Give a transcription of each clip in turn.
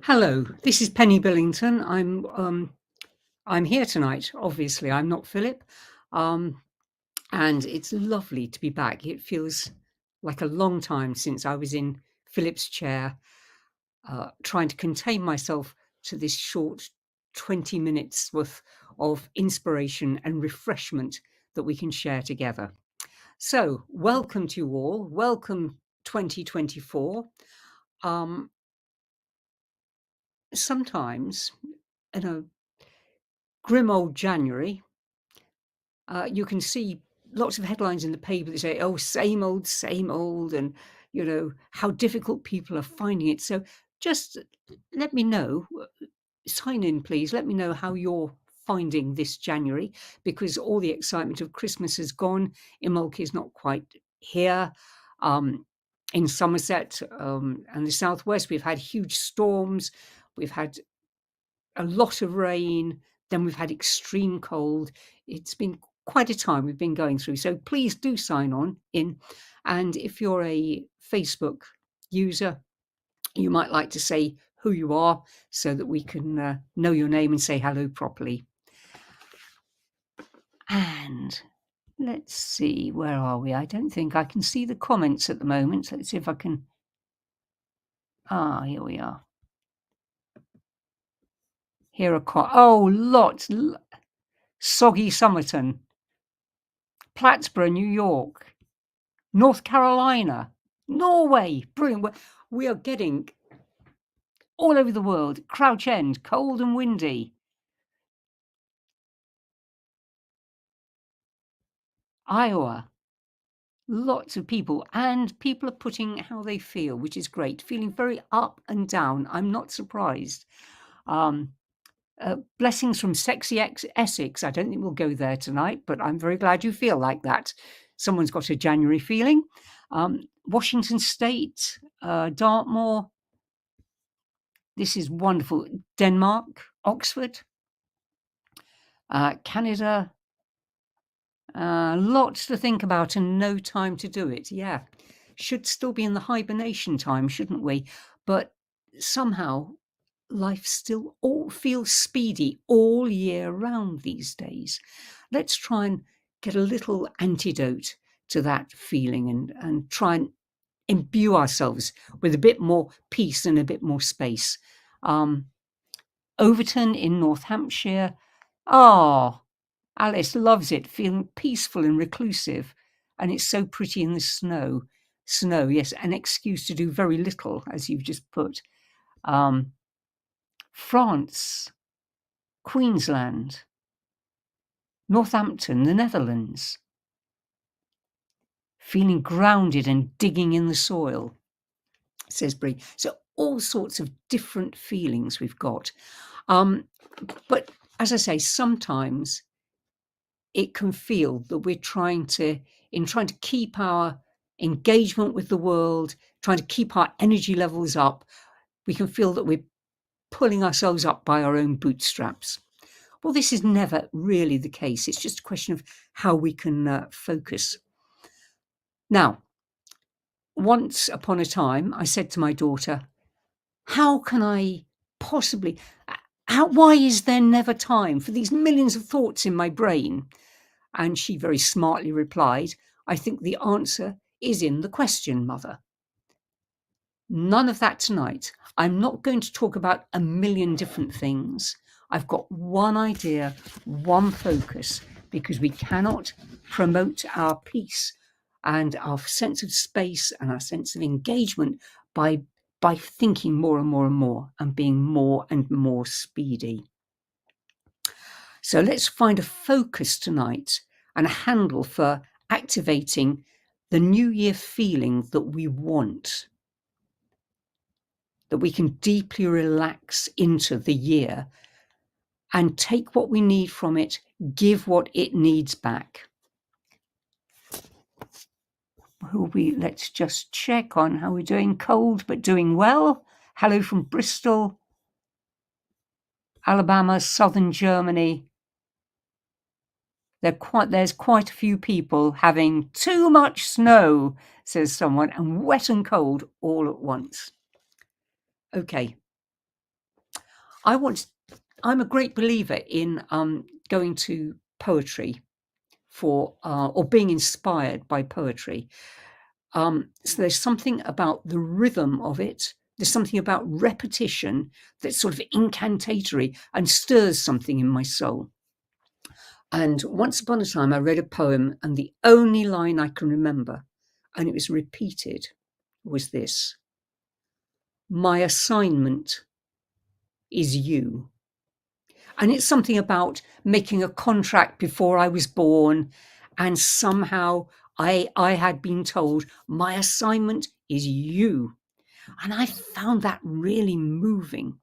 Hello, this is Penny Billington. I'm here tonight. Obviously, I'm not Philip, um, and it's lovely to be back. It feels like a long time since I was in Philip's chair, trying to contain myself to this short 20 minutes worth of inspiration and refreshment that we can share together. So, welcome to you all. Welcome 2024. Um, Sometimes in a grim old January, you can see lots of headlines in the paper that say, "Oh, same old," and how difficult people are finding it. So, just let me know. Sign in, please. Let me know how you're finding this January, because all the excitement of Christmas has gone. Imbolc is not quite here. Um, in Somerset and the southwest, we've had huge storms. We've had a lot of rain, then we've had extreme cold. It's been quite a time we've been going through. So please do sign on in. And if you're a Facebook user, you might like to say who you are so that we can know your name and say hello properly. And let's see, where are we? I don't think I can see the comments at the moment. Let's see if I can. Here we are. Here are lots. Soggy Somerton, Plattsburgh, New York, North Carolina, Norway. Brilliant. We are getting all over the world. Crouch End, cold and windy. Iowa, lots of people. And people are putting how they feel, which is great. Feeling very up and down. I'm not surprised. Blessings from sexy Essex. I don't think we'll go there tonight, but I'm very glad you feel like that. Someone's got a January feeling. Washington State, Dartmoor. This is wonderful. Denmark, Oxford, Canada. Lots to think about and no time to do it. Yeah, should still be in the hibernation time, shouldn't we? But somehow life still all feels speedy all year round these days. Let's try and get a little antidote to that feeling and try and imbue ourselves with a bit more peace and a bit more space. Overton in North Hampshire. Alice loves it, feeling peaceful and reclusive. And it's so pretty in the snow. Snow, yes, an excuse to do very little, as you've just put. France, Queensland, Northampton, the Netherlands. Feeling grounded and digging in the soil, says Brie. So all sorts of different feelings we've got. But as I say, sometimes it can feel that we're trying to keep our engagement with the world, trying to keep our energy levels up. We can feel that we're pulling ourselves up by our own bootstraps. Well, this is never really the case. It's just a question of how we can focus. Now, once upon a time, I said to my daughter, how can I possibly, why is there never time for these millions of thoughts in my brain? And she very smartly replied, I think the answer is in the question, Mother. None of that tonight. I'm not going to talk about a million different things. I've got one idea, one focus, because we cannot promote our peace and our sense of space and our sense of engagement by thinking more and more and more and being more and more speedy. So let's find a focus tonight and a handle for activating the new year feeling that we want, that we can deeply relax into the year and take what we need from it, give what it needs back. Let's just check on how we're doing. Cold, but doing well. Hello from Bristol, Alabama, southern Germany. There's quite a few people having too much snow, says someone, and wet and cold all at once. Okay, I'm a great believer in going to poetry for or being inspired by poetry. So there's something about the rhythm of it. There's something about repetition that's sort of incantatory and stirs something in my soul. And once upon a time, I read a poem, and the only line I can remember, and it was repeated, was this: "My assignment is you." And it's something about making a contract before I was born, and somehow I had been told my assignment is you, and I found that really moving.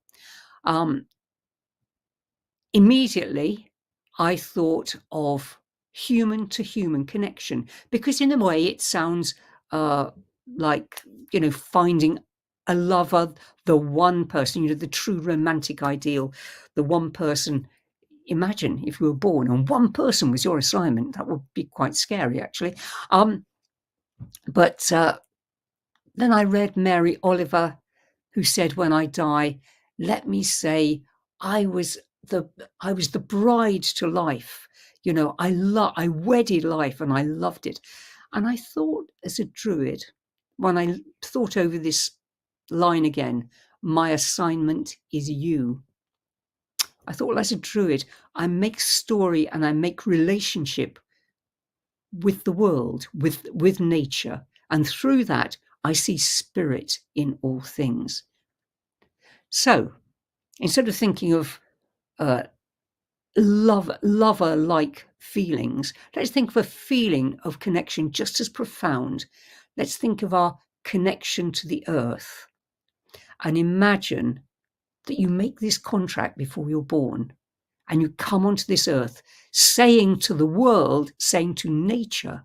Immediately, I thought of human to human connection, because in a way it sounds like, finding a lover, the one person, the true romantic ideal, the one person. Imagine if you were born and one person was your assignment. That would be quite scary, actually. But then I read Mary Oliver, who said, "When I die, let me say I was the bride to life. I wedded life, and I loved it." And I thought, as a Druid, when I thought over this line again, "My assignment is you," I thought, well, as a Druid, I make story and I make relationship with the world, with nature, and through that I see spirit in all things. So instead of thinking of lover-like feelings, let's think of a feeling of connection just as profound. Let's think of our connection to the earth, and imagine that you make this contract before you're born, and you come onto this earth saying to the world, saying to nature,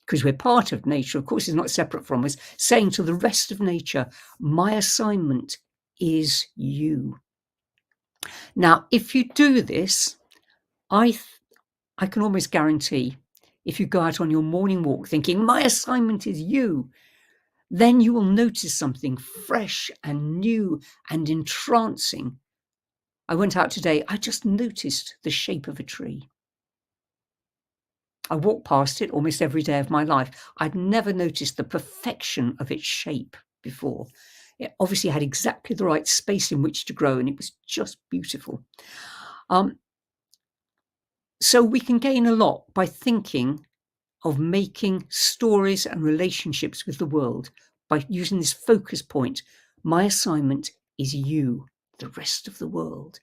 because we're part of nature, of course, it's not separate from us, saying to the rest of nature, my assignment is you. Now, if you do this, I can almost guarantee, if you go out on your morning walk thinking, my assignment is you, then you will notice something fresh and new and entrancing. I went out today, I just noticed the shape of a tree. I walk past it almost every day of my life. I'd never noticed the perfection of its shape before. It obviously had exactly the right space in which to grow, and it was just beautiful. So we can gain a lot by thinking of making stories and relationships with the world by using this focus point. My assignment is you, the rest of the world.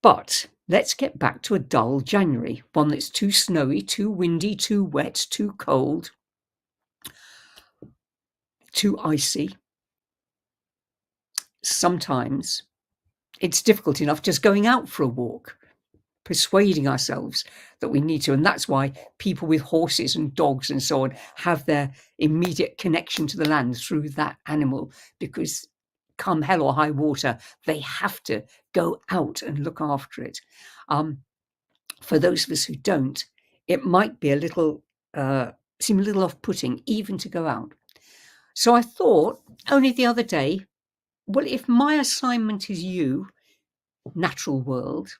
But let's get back to a dull January, one that's too snowy, too windy, too wet, too cold, too icy. Sometimes it's difficult enough just going out for a walk, persuading ourselves that we need to. And that's why people with horses and dogs and so on have their immediate connection to the land through that animal, because come hell or high water, they have to go out and look after it. For those of us who don't, it might be seem a little off-putting even to go out. So I thought only the other day, well, if my assignment is you, natural world,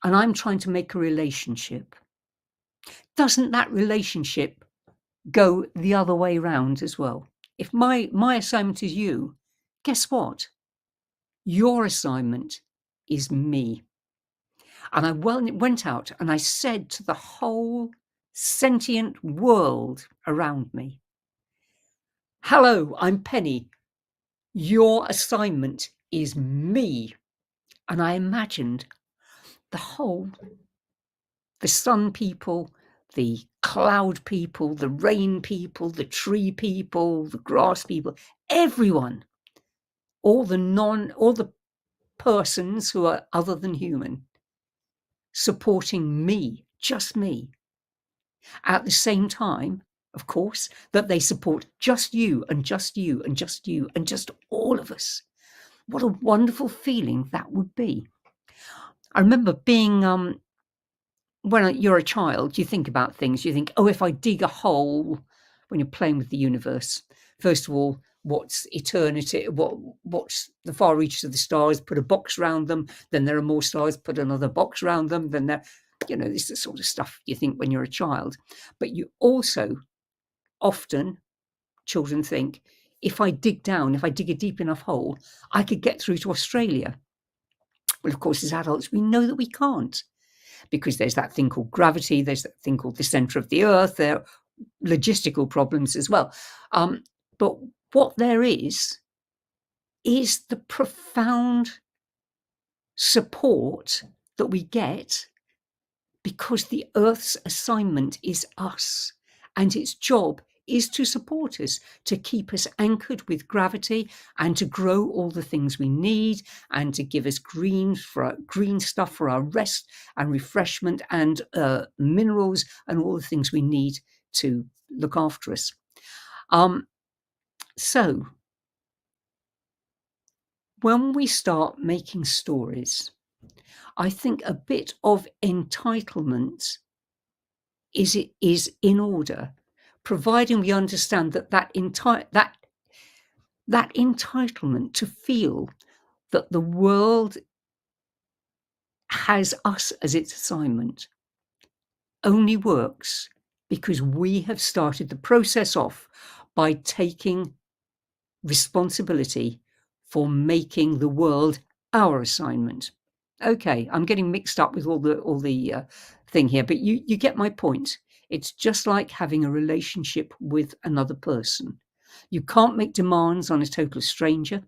and I'm trying to make a relationship, doesn't that relationship go the other way round as well? If my assignment is you, guess what? Your assignment is me. And I went out and I said to the whole sentient world around me, hello, I'm Penny. Your assignment is me. And I imagined the sun people, the cloud people, the rain people, the tree people, the grass people, everyone, all the persons who are other than human, supporting me, just me. At the same time, of course, that they support just you and just you and just you and just all of us. What a wonderful feeling that would be. I remember being, when you're a child, you think about things. You think, oh, if I dig a hole, when you're playing with the universe, first of all, what's eternity, what's the far reaches of the stars, put a box around them, then there are more stars, put another box around them, then there, this is the sort of stuff you think when you're a child. But you also often, children think, if I dig a deep enough hole, I could get through to Australia. Well, of course, as adults, we know that we can't, because there's that thing called gravity, there's that thing called the center of the earth, there are logistical problems as well. But what there is the profound support that we get because the earth's assignment is us, and its job is to support us, to keep us anchored with gravity, and to grow all the things we need, and to give us green stuff for our rest and refreshment, and minerals and all the things we need to look after us. So when we start making stories, I think a bit of entitlement is in order, providing we understand that entitlement to feel that the world has us as its assignment only works because we have started the process off by taking responsibility for making the world our assignment. Okay, I'm getting mixed up with all the thing here, but you get my point. It's just like having a relationship with another person. You can't make demands on a total stranger.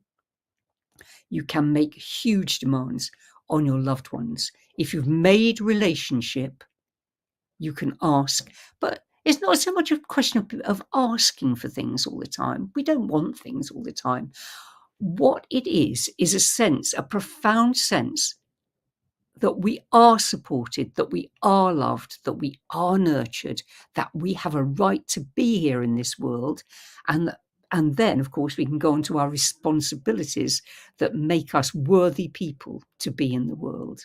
You can make huge demands on your loved ones. If you've made relationship, you can ask, but it's not so much a question of asking for things all the time. We don't want things all the time. What it is a sense, a profound sense that we are supported, that we are loved, that we are nurtured, that we have a right to be here in this world. And then, of course, we can go on to our responsibilities that make us worthy people to be in the world.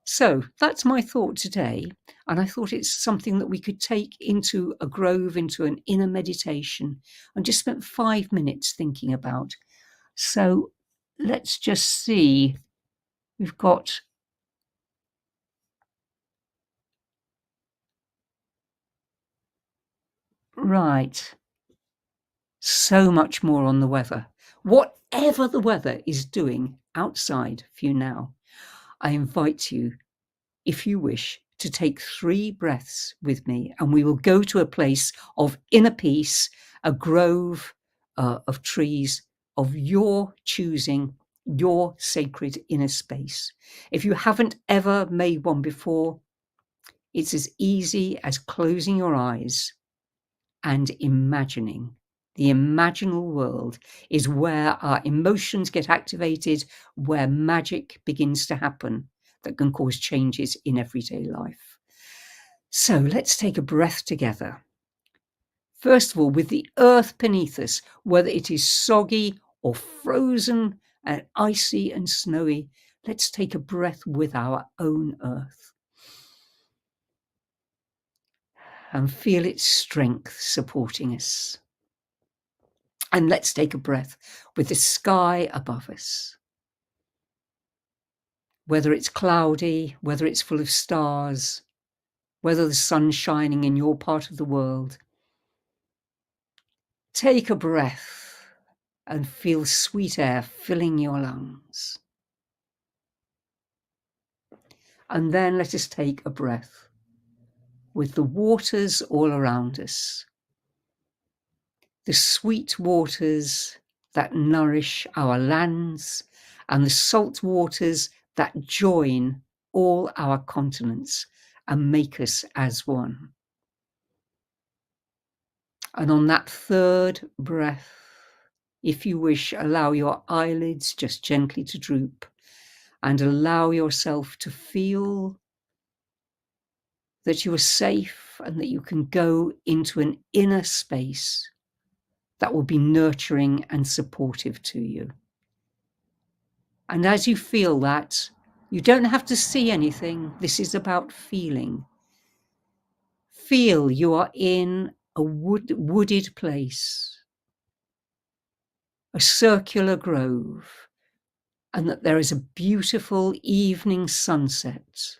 So that's my thought today. And I thought it's something that we could take into a grove, into an inner meditation, and just spent 5 minutes thinking about. So let's just see. We've got right. So much more on the weather. Whatever the weather is doing outside for you now, I invite you, if you wish, to take 3 breaths with me, and we will go to a place of inner peace, a grove of trees of your choosing, your sacred inner space. If you haven't ever made one before, it's as easy as closing your eyes and imagining. The imaginal world is where our emotions get activated, where magic begins to happen that can cause changes in everyday life. So let's take a breath together. First of all, with the earth beneath us, whether it is soggy or frozen and icy and snowy, let's take a breath with our own earth and feel its strength supporting us. And let's take a breath with the sky above us. Whether it's cloudy, whether it's full of stars, whether the sun's shining in your part of the world, take a breath and feel sweet air filling your lungs. And then let us take a breath with the waters all around us. The sweet waters that nourish our lands, and the salt waters that join all our continents and make us as one. And on that 3rd breath, if you wish, allow your eyelids just gently to droop and allow yourself to feel that you are safe and that you can go into an inner space that will be nurturing and supportive to you. And as you feel that, you don't have to see anything. This is about feeling. Feel you are in a wooded place. a circular grove, and that there is a beautiful evening sunset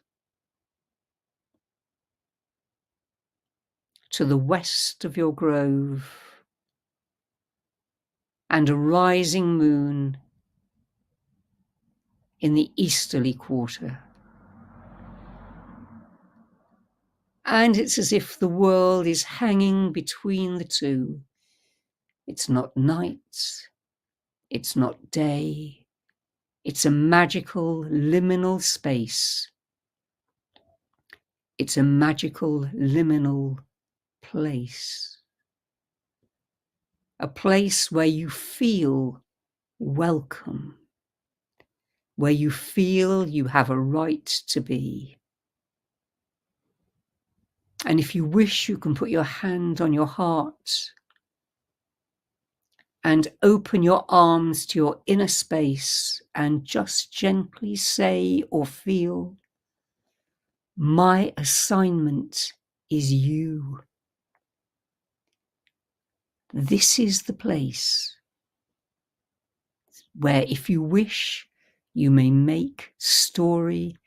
to the west of your grove, and a rising moon in the easterly quarter. And it's as if the world is hanging between the two. It's not night, it's not day, it's a magical liminal space. It's a magical liminal place. A place where you feel welcome, where you feel you have a right to be. And if you wish, you can put your hand on your heart and open your arms to your inner space and just gently say or feel, my assignment is you. This is the place where, if you wish, you may make story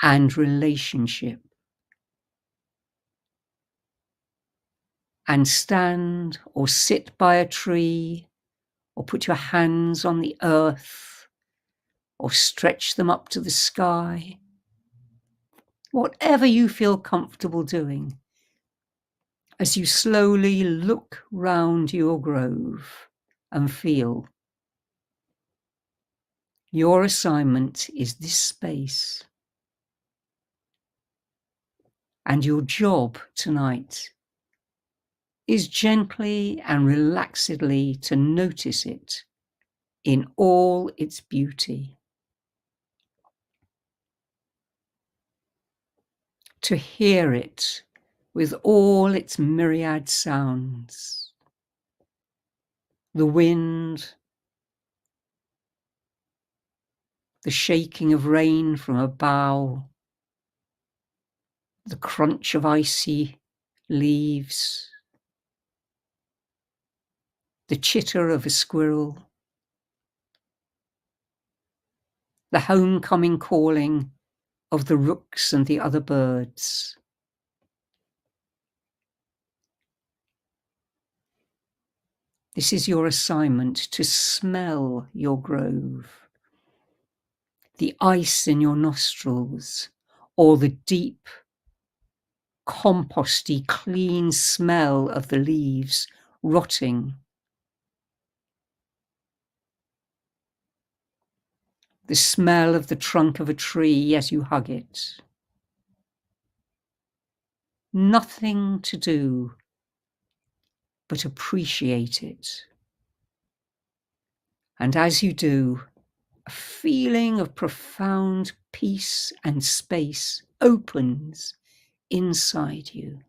and relationship, and stand or sit by a tree, or put your hands on the earth, or stretch them up to the sky. Whatever you feel comfortable doing, as you slowly look round your grove and feel, your assignment is this space, and your job tonight is gently and relaxedly to notice it in all its beauty, to hear it with all its myriad sounds, the wind, the shaking of rain from a bough, the crunch of icy leaves, the chitter of a squirrel, the homecoming calling of the rooks and the other birds. This is your assignment, to smell your grove, the ice in your nostrils, or the deep, composty, clean smell of the leaves rotting, the smell of the trunk of a tree as you hug it. Nothing to do but appreciate it. And as you do, a feeling of profound peace and space opens inside you.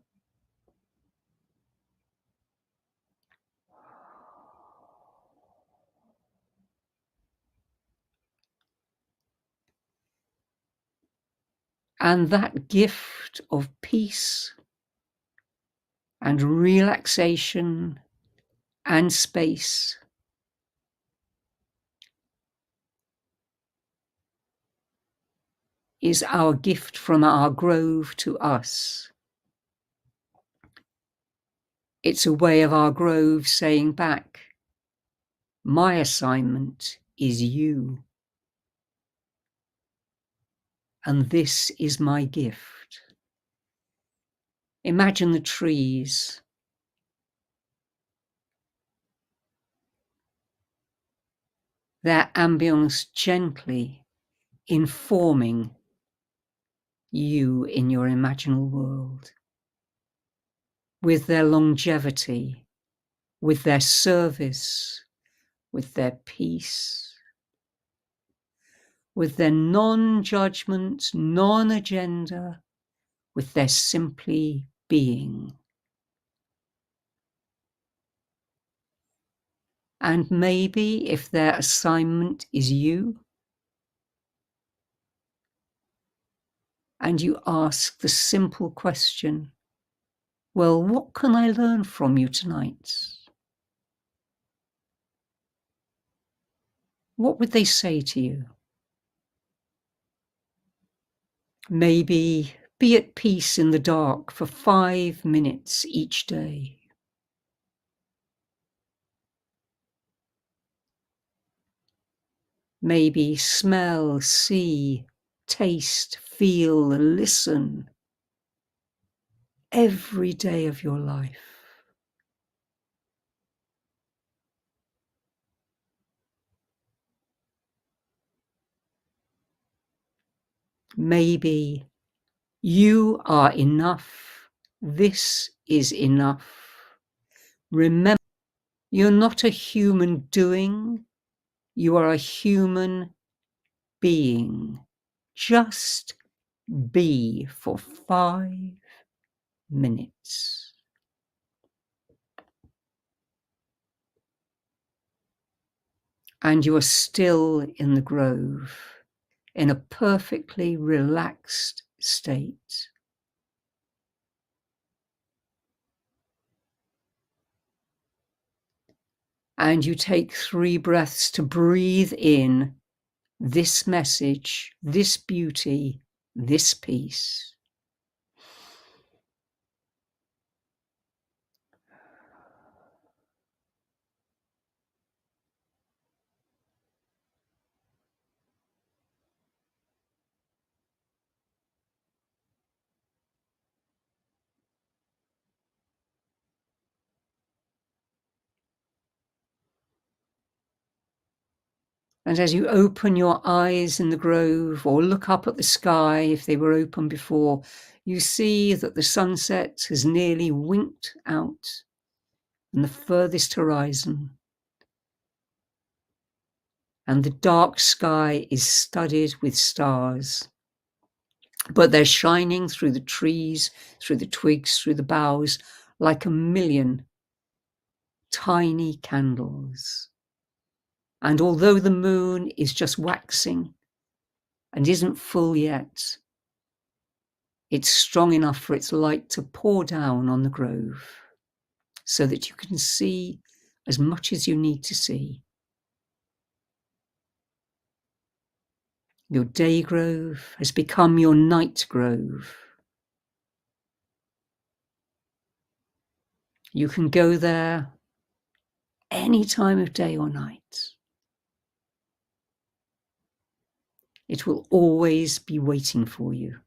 And that gift of peace and relaxation and space is our gift from our grove to us. It's a way of our grove saying back, my assignment is you, and this is my gift. Imagine the trees, their ambience gently informing you in your imaginal world, with their longevity, with their service, with their peace, with their non-judgment, non-agenda, with their simply being. And maybe if their assignment is you, and you ask the simple question, well, what can I learn from you tonight? what would they say to you? Maybe be at peace in the dark for 5 minutes each day. Maybe smell, see, taste, feel, listen every day of your life. Maybe you are enough. This is enough. Remember, you're not a human doing. You are a human being. Just be for 5 minutes. And you are still in the grove, in a perfectly relaxed state. And you take 3 breaths to breathe in this message, this beauty, this peace. And as you open your eyes in the grove or look up at the sky, if they were open before, you see that the sunset has nearly winked out in the furthest horizon. And the dark sky is studded with stars. But they're shining through the trees, through the twigs, through the boughs, like a million tiny candles. And although the moon is just waxing and isn't full yet, it's strong enough for its light to pour down on the grove so that you can see as much as you need to see. Your day grove has become your night grove. You can go there any time of day or night. It will always be waiting for you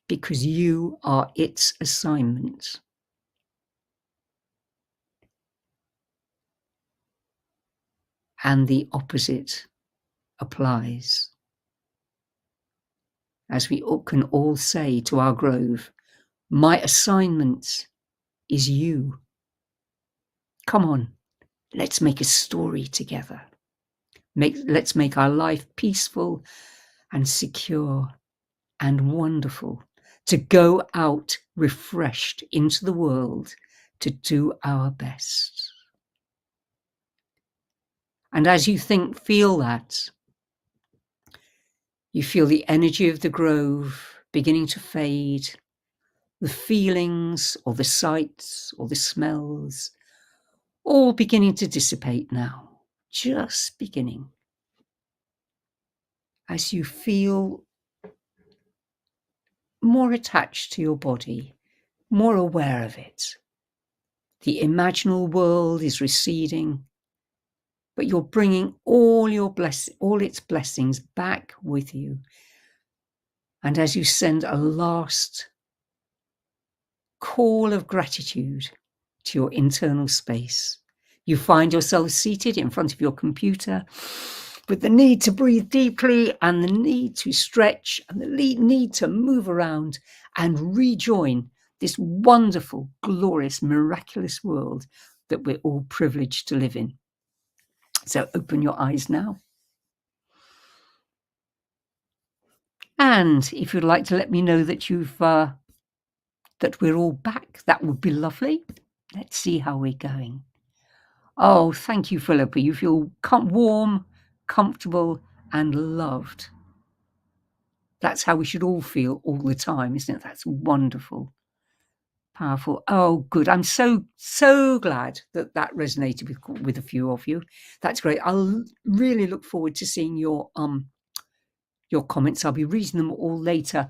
because you are its assignment. And the opposite applies. As we can all say to our grove, my assignment is you. Come on, let's make a story together. Let's make our life peaceful and secure and wonderful, to go out refreshed into the world to do our best. And as you feel that, you feel the energy of the grove beginning to fade, the feelings or the sights or the smells all beginning to dissipate now, just beginning. As you feel more attached to your body, more aware of it. The imaginal world is receding, but you're bringing all its blessings back with you. And as you send a last call of gratitude to your internal space, you find yourself seated in front of your computer with the need to breathe deeply and the need to stretch and the need to move around and rejoin this wonderful, glorious, miraculous world that we're all privileged to live in. So open your eyes now. And if you'd like to let me know that that we're all back, that would be lovely. Let's see how we're going. Oh, thank you, Philippa. You feel warm, comfortable, and loved. That's how we should all feel all the time, isn't it? That's wonderful. Powerful. Oh, good. I'm so glad that that resonated with a few of you. That's great. I'll really look forward to seeing your comments. I'll be reading them all later.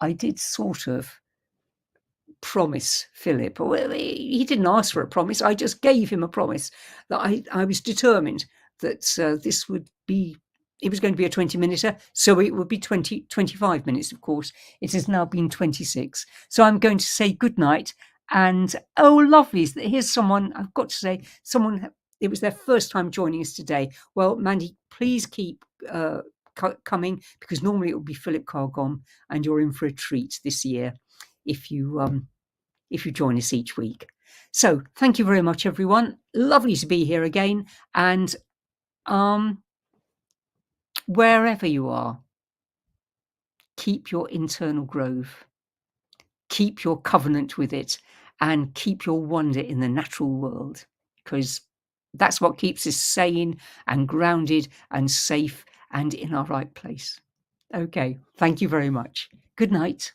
I did sort of promise Philip, well, he didn't ask for a promise. I just gave him a promise that I was determined that this would be, it was going to be a 20-minute, so it would be 25 minutes, of course. It has now been 26. So I'm going to say good night. And oh, lovely. Here's someone, I've got to say, someone, it was their first time joining us today. Well, Mandy, please keep coming, because normally it would be Philip Carr-Gomm, and you're in for a treat this year if you join us each week. So thank you very much, everyone. Lovely to be here again. And wherever you are, keep your internal grove, keep your covenant with it, and keep your wonder in the natural world, because that's what keeps us sane and grounded and safe and in our right place. Okay, thank you very much. Good night.